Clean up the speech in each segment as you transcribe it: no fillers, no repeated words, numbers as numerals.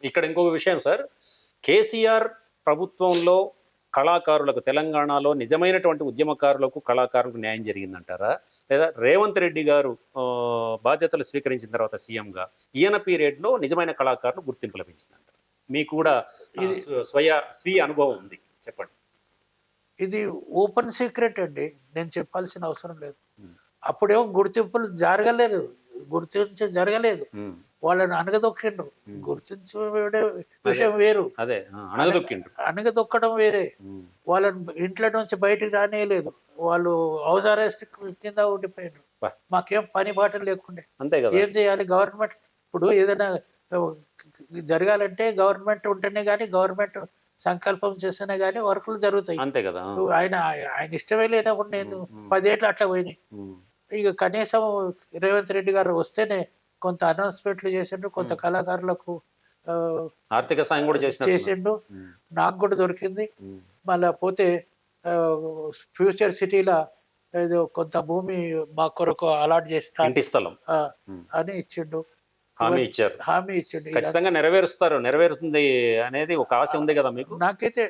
ఇక్కడ ఇంకొక విషయం సార్, కేసీఆర్ ప్రభుత్వంలో కళాకారులకు తెలంగాణలో నిజమైనటువంటి ఉద్యమకారులకు, కళాకారులకు న్యాయం జరిగిందంటారా? లేదా రేవంత్ రెడ్డి గారు బాధ్యతలు స్వీకరించిన తర్వాత సీఎంగా ఈయన పీరియడ్‌లో నిజమైన కళాకారులు గుర్తింపు లభించిందంటారా? మీకు కూడా ఇది స్వీయ అనుభవం ఉంది. చెప్పండి. ఇది ఓపెన్ సీక్రెట్ అండి. నేను చెప్పాల్సిన అవసరం లేదు. హ్మ్. అప్పుడేమో జరగలేదు. హ్మ్. వాళ్ళని అణగదొక్కిండ్రు. హ్మ్. గుర్తించబడే విషయం వేరు. అదే. అణగదొక్కిండ్రు. అణగదొక్కడం వేరే. హ్మ్. వాళ్ళని ఇంట్లో నుంచి బయటికి రానీయలేదు. వాళ్ళు హౌస్ అరెస్ట్ కింద ఉండిపోయిండ్రు. అబ్బా! మాకేం పని పాట లేకుండే. అంతే కదా! ఏం చేయాలి? గవర్నమెంట్ ఇప్పుడు ఏదైనా జరగాలంటే గవర్నమెంట్ ఉంటేనే గాని, గవర్నమెంట్ సంకల్పం చేస్తేనే గాని వర్కులు జరుగుతాయి. అంతే కదా! ఆయన ఆయన ఇష్టమే లేనప్పుడు నేను హ్మ్. హ్మ్. 10 ఏళ్ళు అట్లా పోయినాయి. హ్మ్. ఇక కనీసం రేవంత్ రెడ్డి గారు వస్తేనే కొంత అనౌన్స్‌మెంట్లు చేసిండ్రు. కొంత కళాకారులకు ఆర్థిక సాయం కూడా చేసినట్టున్నారు. చేసిండు. హ్మ్. నాకు కూడా దొరికింది. హ్మ్. మళ్ళా పోతే ఫ్యూచర్ సిటీ‌ల ఏదో కొంత భూమి మా కొరకు అలాట్ చేస్తా ఇంటి స్థలం. హ్మ్. అని ఇచ్చిండు. హామీ ఇచ్చారు. హామీ ఇచ్చిండు. ఖచ్చితంగా నెరవేరుస్తారు. నెరవేరుతుంది అనేది ఒక ఆశ ఉంది కదా మీకు? నాకైతే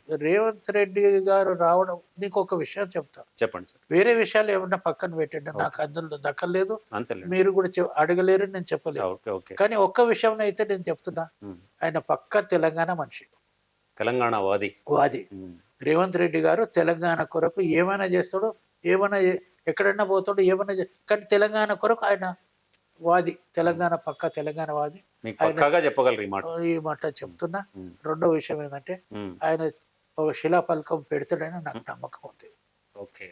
రేవంత్ రెడ్డి గారు రావడం నీకొక విషయం చెప్తా. చెప్పండి సార్. వేరే విషయాలు ఏమన్నా పక్కన పెట్టండి. నాకు అందులో దక్కలేదు. అంతేలెండి. మీరు కూడా అడగలేరు, నేను చెప్పలేను. ఓకే. ఓకే. కానీ ఒక్క విషయం అయితే నేను చెప్తున్నా. హ్మ్. ఆయన పక్కా తెలంగాణ మనిషి. తెలంగాణ వాది. వాది. హ్మ్. రేవంత్ రెడ్డి గారు తెలంగాణ కొరకు ఏమైనా చేస్తాడు. ఏమైనా ఎక్కడన్నా పోతాడు. కానీ తెలంగాణ కొరకు ఆయన వాది. తెలంగాణ పక్కా తెలంగాణ వాది. మీకు ఆయన పక్కాగా చెప్పగలరు ఈ మాట. ఈ మాట చెప్తున్నా. హ్మ్. రెండో విషయం ఏందంటే హ్మ్. ఆయన ఒక శిలాఫలకం పెడతాడని నాకు నమ్మకం ఉంది. ఓకే.